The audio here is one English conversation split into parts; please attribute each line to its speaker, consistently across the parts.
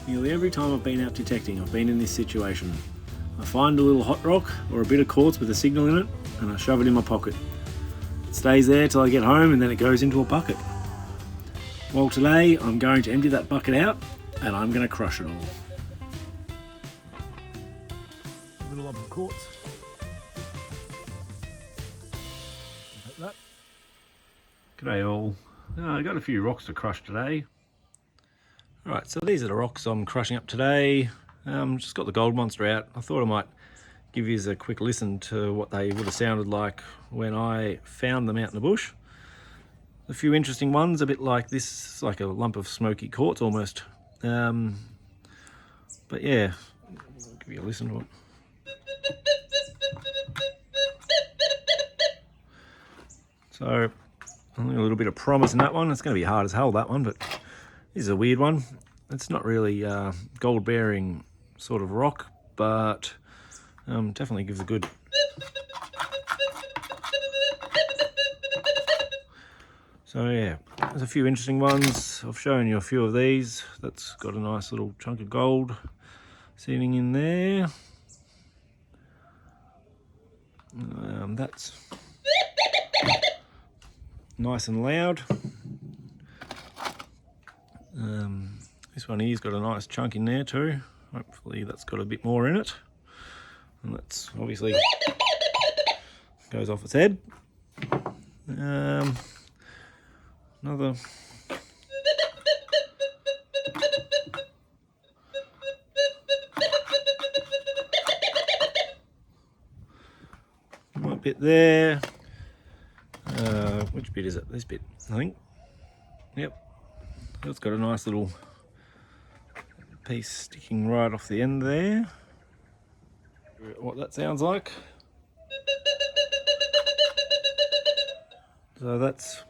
Speaker 1: Nearly every time I've been out detecting, I've been in this situation. I find a little hot rock or a bit of quartz with a signal in it and I shove it in my pocket. It stays there till I get home and then it goes into a bucket. Well, today I'm going to empty that bucket out and I'm going to crush it all. A little lump of quartz. Like that. G'day all. I got a few rocks to crush today. Right, so these are the rocks I'm crushing up today. Just got the gold monster out. I thought I might give you a quick listen to what they would have sounded like when I found them out in the bush. A few interesting ones, a bit like this, like a lump of smoky quartz almost. But yeah, I'll give you a listen to it. So, a little bit of promise in that one. It's going to be hard as hell, that one, but this is a weird one. It's not really gold bearing sort of rock, but definitely gives a good so yeah, there's a few interesting ones. I've shown you a few of these. That's got a nice little chunk of gold sitting in there. That's nice and loud. This one here's got a nice chunk in there too. Hopefully that's got a bit more in it. And that's obviously goes off its head. Another right bit there. Which bit is it? This bit, I think. Yep. It's got a nice little piece sticking right off the end there. What that sounds like. So that's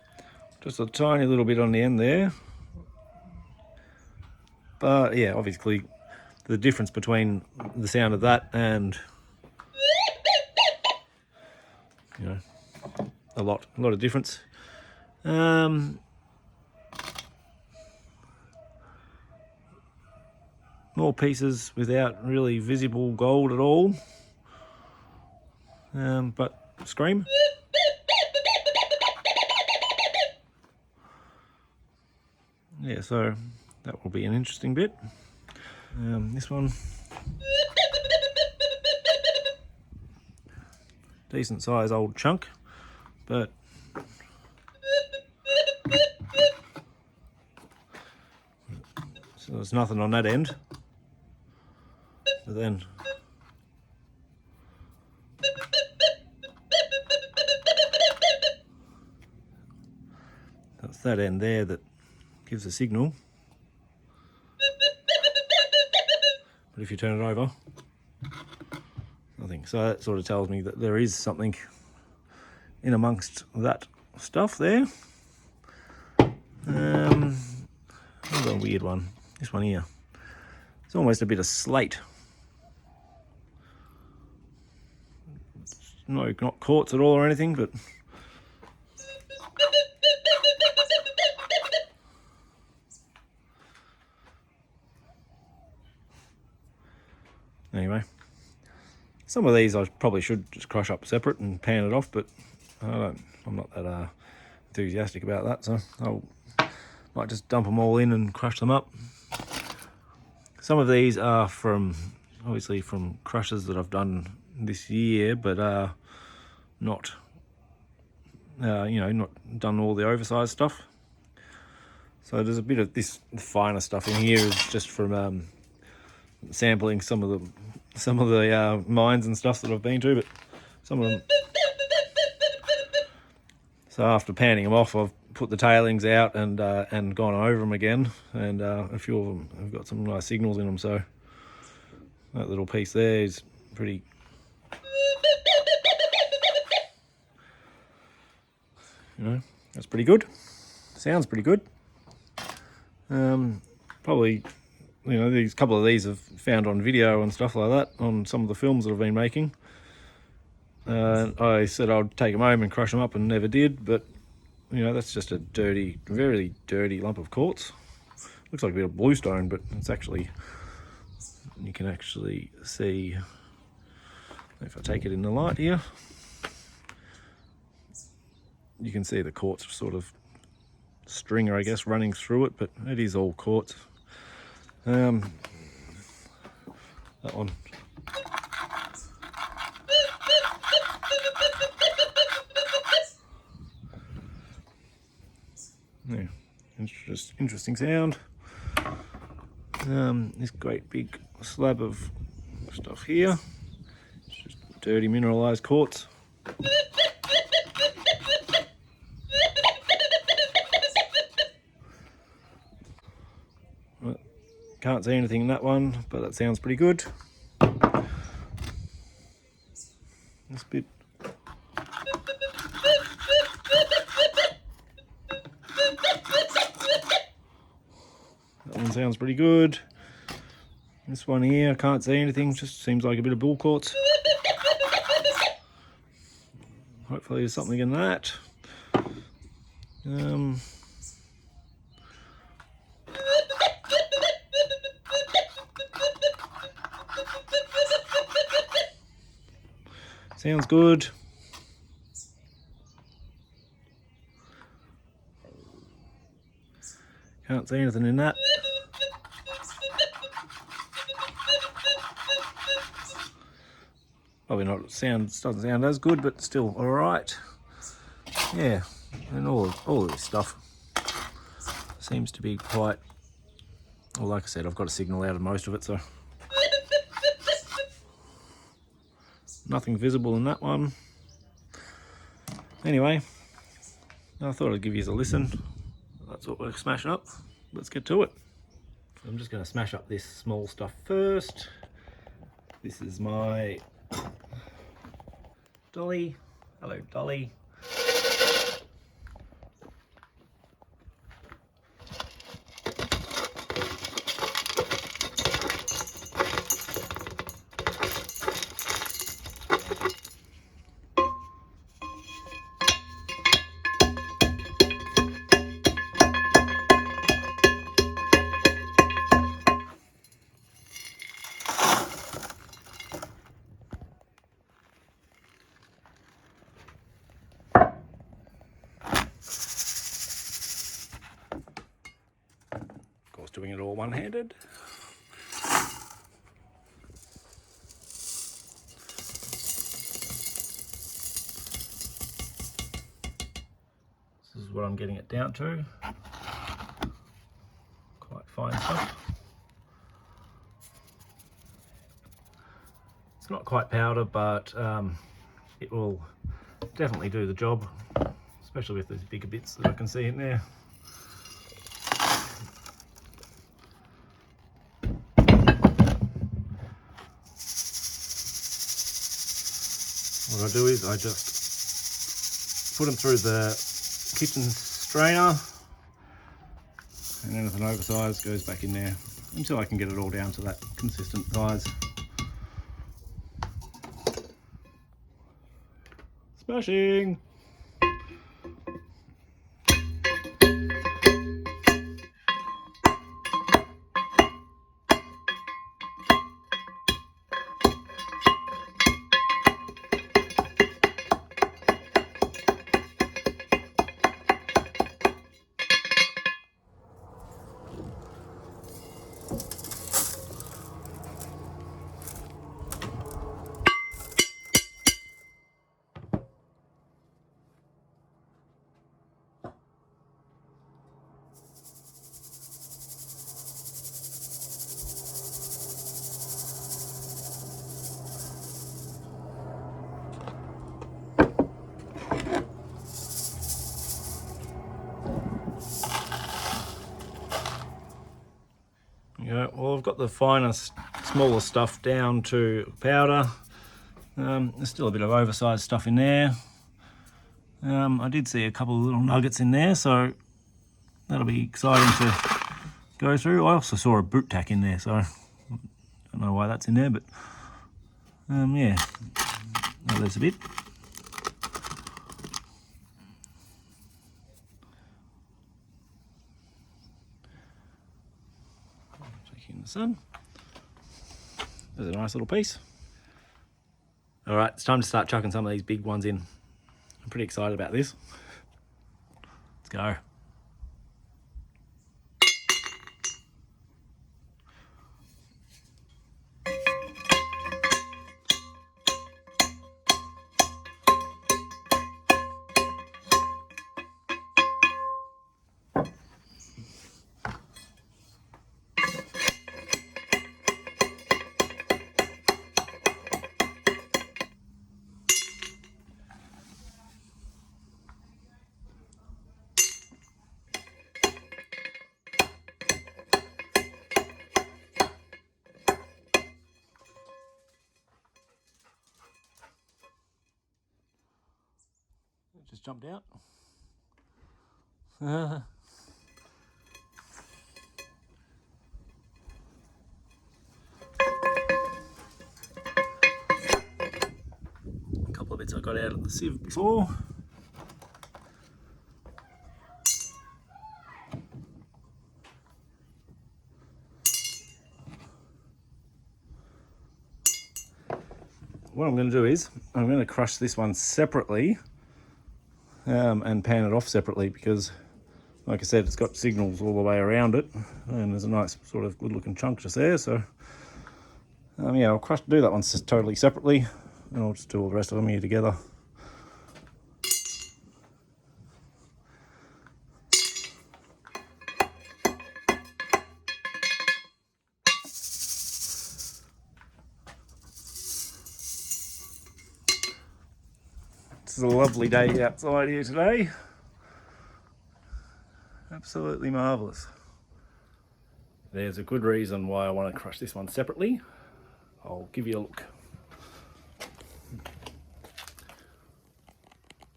Speaker 1: just a tiny little bit on the end there. But yeah, obviously the difference between the sound of that and, you know, a lot of difference. More pieces without really visible gold at all, but scream. Yeah, so that will be an interesting bit. This one, decent size old chunk, but so there's nothing on that end. But then that's that end there that gives a signal. But if you turn it over, nothing. So that sort of tells me that there is something in amongst that stuff there. Another weird one. This one here. It's almost a bit of slate. No, not quartz at all or anything, but anyway, some of these I probably should just crush up separate and pan it off, but I'm not that enthusiastic about that, so might just dump them all in and crush them up. Some of these are obviously from crushes that I've done this year, but not not done all the oversized stuff. So there's a bit of this finer stuff in here is just from sampling some of the mines and stuff that I've been to, but some of them. So after panning them off, I've put the tailings out and gone over them again, and a few of them have got some nice signals in them. So that little piece there is pretty. That's pretty good. Sounds pretty good. Probably, these couple of these I've found on video and stuff like that on some of the films that I've been making. I said I'd take them home and crush them up and never did, but you know, that's just a dirty, very dirty lump of quartz. Looks like a bit of bluestone, but it's actually, you can actually see, if I take it in the light here, you can see the quartz sort of stringer, I guess, running through it, but it is all quartz. That one. Yeah, interesting sound. This great big slab of stuff here. It's just dirty mineralized quartz. Can't see anything in that one, but that sounds pretty good. This bit. That one sounds pretty good. This one here, I can't see anything, just seems like a bit of bull quartz. Hopefully there's something in that. Sounds good. Can't see anything in that. Probably not, doesn't sound as good, but still all right. Yeah, and all of this stuff seems to be quite, well, like I said, I've got a signal out of most of it, so nothing visible in that one. Anyway, I thought I'd give you a listen. That's what we're smashing up. Let's get to it. I'm just going to smash up this small stuff first. This is my Dolly. Hello, Dolly. Doing it all one-handed. This is what I'm getting it down to. Quite fine stuff. It's not quite powder, but it will definitely do the job, especially with those bigger bits that I can see in there. What I do is I just put them through the kitchen strainer, and anything oversized goes back in there until I can get it all down to that consistent size. Smashing! Yeah, well, I've got the finest, smaller stuff down to powder. There's still a bit of oversized stuff in there. I did see a couple of little nuggets in there, so that'll be exciting to go through. I also saw a boot tack in there, so I don't know why that's in there, but yeah, well, there's a bit. sun. There's a nice little piece. All right, it's time to start chucking some of these big ones in. I'm pretty excited about this. Let's go. Just jumped out. A couple of bits I got out of the sieve before. What I'm going to do is I'm going to crush this one separately and pan it off separately because, like I said, it's got signals all the way around it and there's a nice sort of good looking chunk just there. So yeah, I'll do that one totally separately and I'll just do all the rest of them here together. It's a lovely day outside here today. Absolutely marvellous. There's a good reason why I want to crush this one separately. I'll give you a look.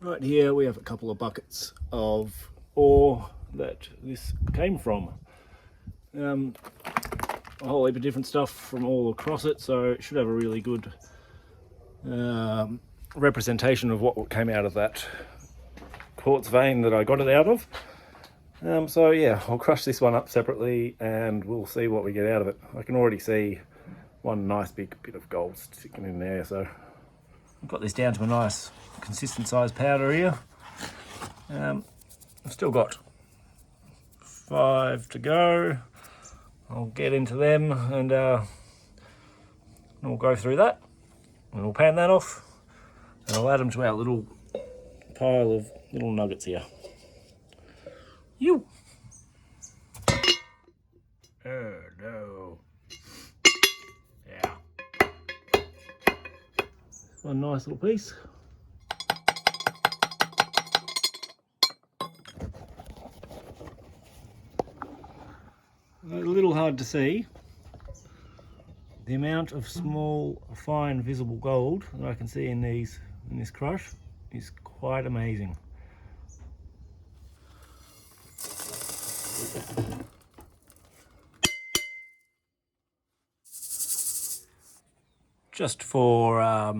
Speaker 1: Right here we have a couple of buckets of ore that this came from. A whole heap of different stuff from all across it, so it should have a really good representation of what came out of that quartz vein that I got it out of. So yeah, I'll crush this one up separately and we'll see what we get out of it. I can already see one nice big bit of gold sticking in there, so I've got this down to a nice consistent size powder here. I've still got 5 to go. I'll get into them and we'll go through that and we'll pan that off and I'll add them to our little pile of little nuggets here. You. Oh no. Yeah. One nice little piece. A little hard to see. The amount of small, fine, visible gold that I can see in this crush is quite amazing. Just for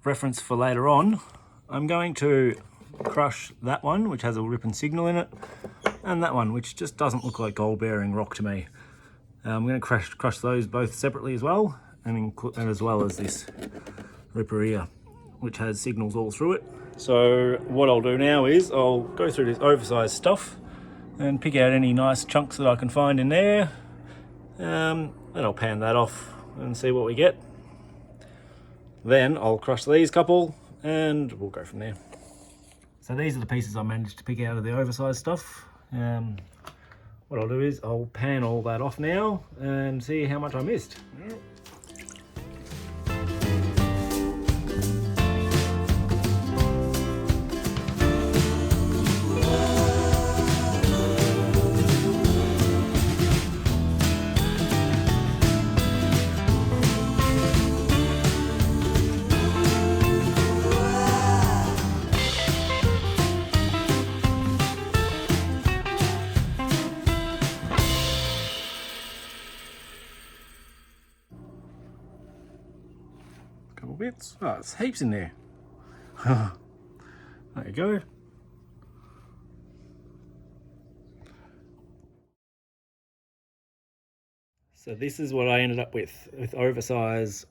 Speaker 1: reference for later on, I'm going to crush that one, which has a rip and signal in it, and that one, which just doesn't look like gold-bearing rock to me. I'm going to crush those both separately as well, and as well as this ripper here, which has signals all through it. So what I'll do now is I'll go through this oversized stuff and pick out any nice chunks that I can find in there, and I'll pan that off and see what we get. Then I'll crush these couple and we'll go from there. So these are the pieces I managed to pick out of the oversized stuff. What I'll do is I'll pan all that off now and see how much I missed. Couple bits. Oh, there's heaps in there. There you go. So this is what I ended up with oversized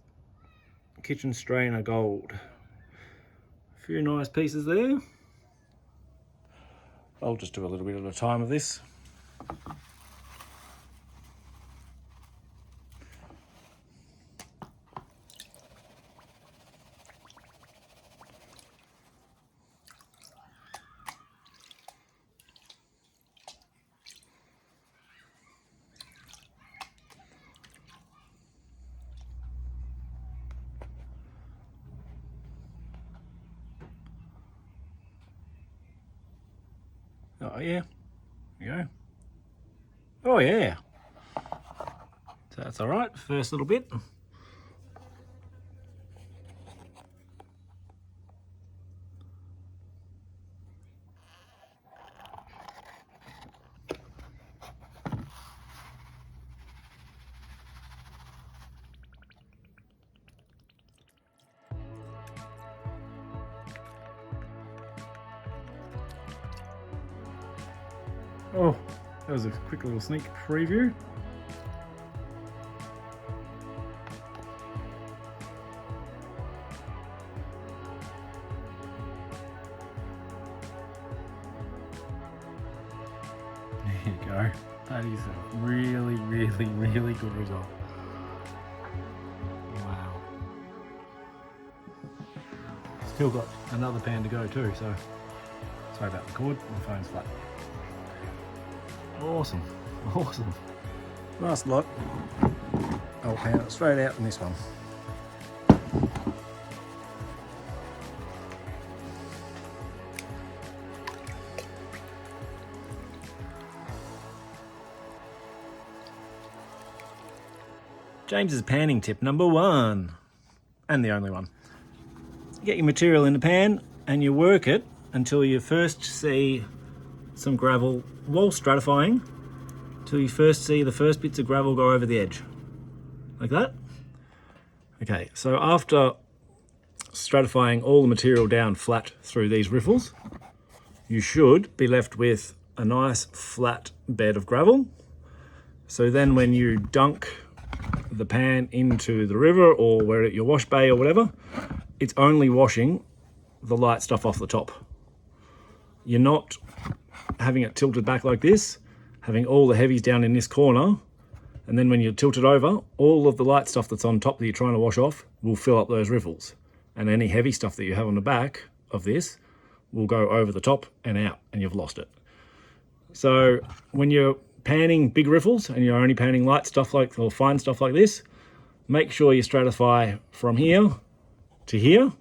Speaker 1: kitchen strainer gold. A few nice pieces there. I'll just do a little bit at a time of this. Oh yeah, there you go. Oh yeah. So that's all right, first little bit. Oh, that was a quick little sneak preview. There you go. That is a really, really, really good result. Wow. Still got another pan to go too, so sorry about the cord, my phone's flat. Awesome, awesome. Last lot, I'll pan it straight out in this one. James's panning tip number 1, and the only one. You get your material in the pan and you work it until you first see some gravel, while stratifying, till you first see the first bits of gravel go over the edge. Like that. Okay, so after stratifying all the material down flat through these riffles, you should be left with a nice flat bed of gravel. So then when you dunk the pan into the river or where at your wash bay or whatever, it's only washing the light stuff off the top. You're not having it tilted back like this, having all the heavies down in this corner, and then when you tilt it over, all of the light stuff that's on top that you're trying to wash off will fill up those riffles, and any heavy stuff that you have on the back of this will go over the top and out, and you've lost it. So when you're panning big riffles and you're only panning light stuff like, or fine stuff like this, make sure you stratify from here to here,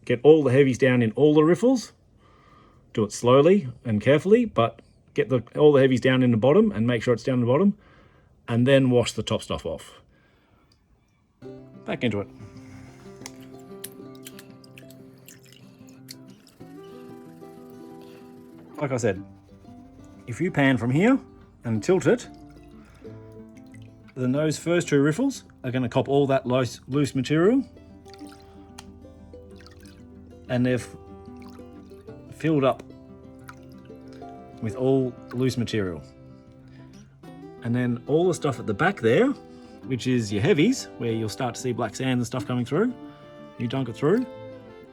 Speaker 1: get all the heavies down in all the riffles. Do it slowly and carefully, but get all the heavies down in the bottom and make sure it's down in the bottom, and then wash the top stuff off. Back into it. Like I said, if you pan from here and tilt it, then those first 2 riffles are going to cop all that loose material, and they've filled up with all loose material. And then all the stuff at the back there, which is your heavies, where you'll start to see black sand and stuff coming through, you dunk it through,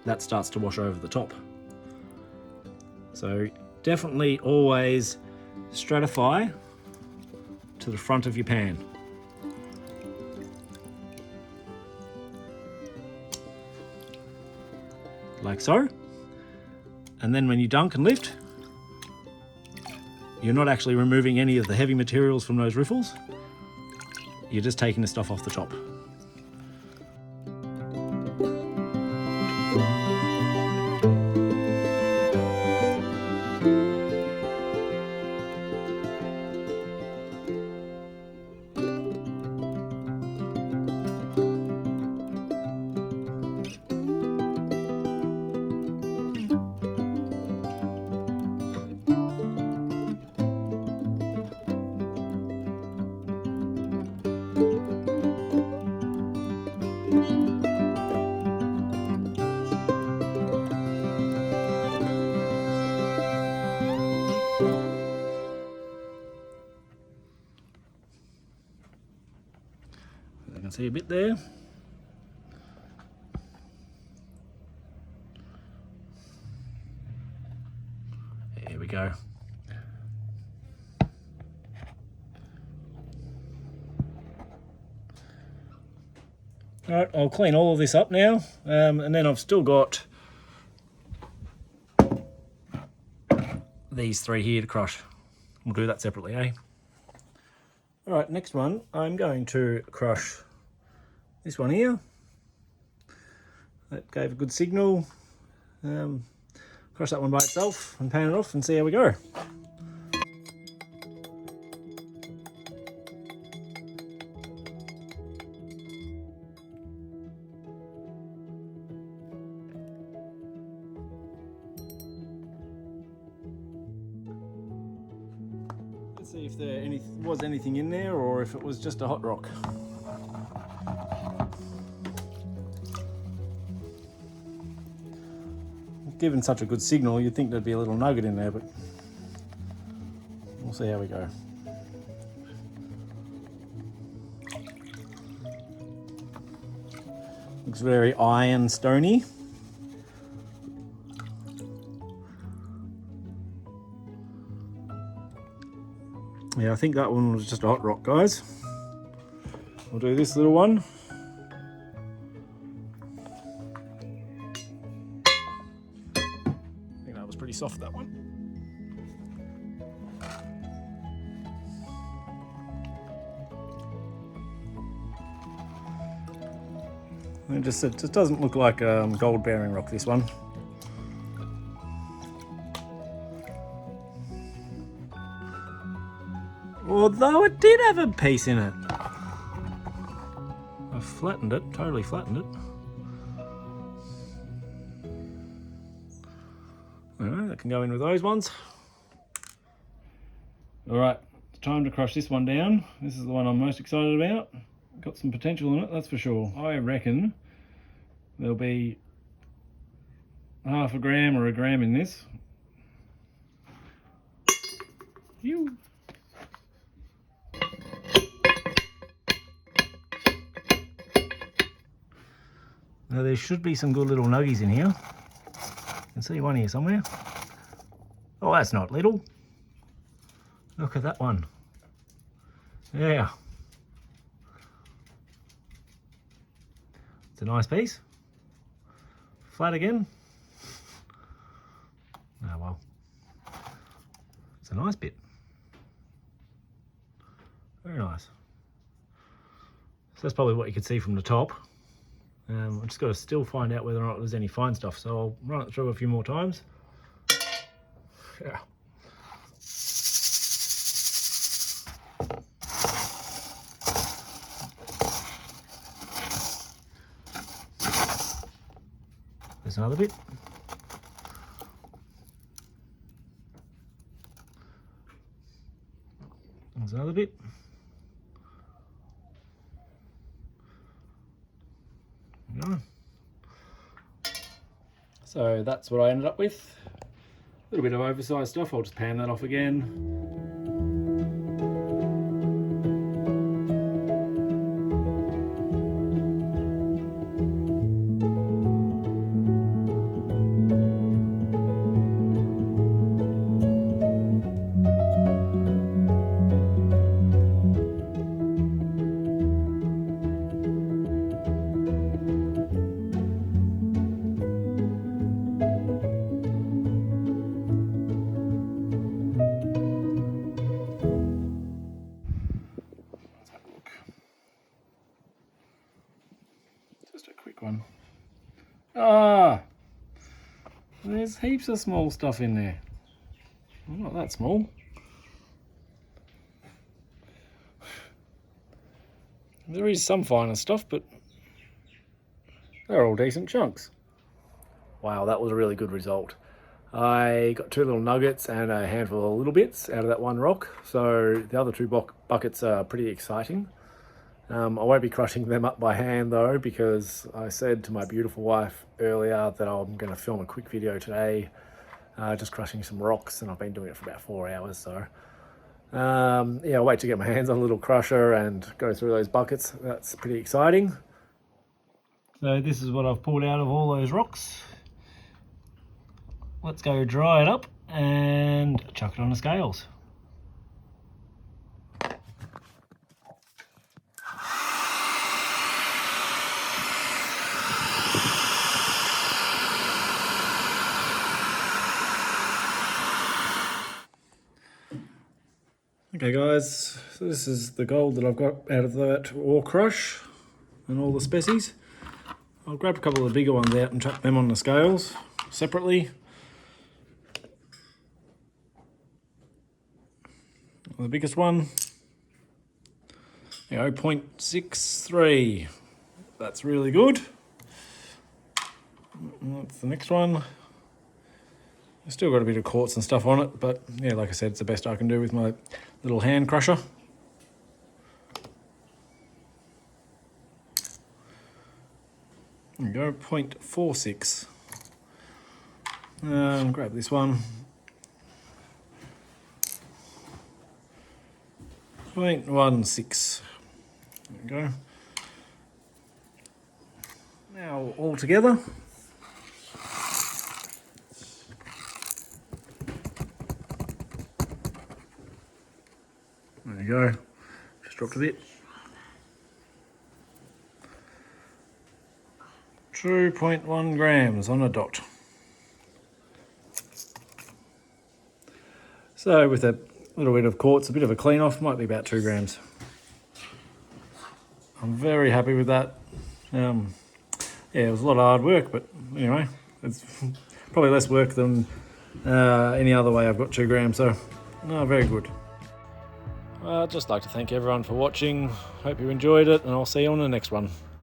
Speaker 1: that starts to wash over the top. So definitely always stratify to the front of your pan. Like so. And then when you dunk and lift, you're not actually removing any of the heavy materials from those riffles. You're just taking the stuff off the top. Can't see a bit there. There we go. Alright, I'll clean all of this up now, and then I've still got these three here to crush. We'll do that separately, eh? Alright, next one, I'm going to crush this one here. That gave a good signal. Crush that one by itself and pan it off and see how we go. Let's see if there was anything in there or if it was just a hot rock. Given such a good signal, you'd think there'd be a little nugget in there, but we'll see how we go. Looks very ironstony. Yeah, I think that one was just a hot rock, guys. We'll do this little one. I think that was pretty soft, that one. It just doesn't look like gold bearing rock, this one. Although it did have a piece in it. I flattened it, totally flattened it. Alright, that can go in with those ones. Alright, it's time to crush this one down. This is the one I'm most excited about. Got some potential in it, that's for sure. I reckon there'll be half a gram or a gram in this. Phew. Now there should be some good little nuggies in here. I can see one here somewhere. Oh, that's not little. Look at that one. Yeah. It's a nice piece. Flat again. Oh well. It's a nice bit. Very nice. So that's probably what you could see from the top. I've just got to still find out whether or not there's any fine stuff, so I'll run it through a few more times. Yeah. There's another bit. There's another bit. No. So that's what I ended up with. A little bit of oversized stuff. I'll just pan that off again. Just a quick one. Ah, there's heaps of small stuff in there. Well, not that small. There is some finer stuff, but they're all decent chunks. Wow, that was a really good result. I got two little nuggets and a handful of little bits out of that one rock, so the other two buckets are pretty exciting. I won't be crushing them up by hand though, because I said to my beautiful wife earlier that I'm going to film a quick video today, just crushing some rocks, and I've been doing it for about 4 hours, so
Speaker 2: Yeah, I'll wait to get my hands on a little crusher and go through those buckets. That's pretty exciting.
Speaker 1: So this is what I've pulled out of all those rocks. Let's go dry it up and chuck it on the scales. Okay guys, so this is the gold that I've got out of that ore crush and all the species. I'll grab a couple of the bigger ones out and chuck them on the scales separately. The biggest one, 0.63. That's really good. That's the next one. I've still got a bit of quartz and stuff on it, but yeah, like I said, it's the best I can do with my little hand crusher. There we go, 0.46. Grab this one. 0.16. There we go. Now all together. There you go, just dropped a bit. 2.1 grams on a dot. So with a little bit of quartz, a bit of a clean off, might be about 2 grams. I'm very happy with that. Yeah, it was a lot of hard work, but anyway, it's probably less work than any other way I've got 2 grams, so no, very good. I'd just like to thank everyone for watching. Hope you enjoyed it, and I'll see you on the next one.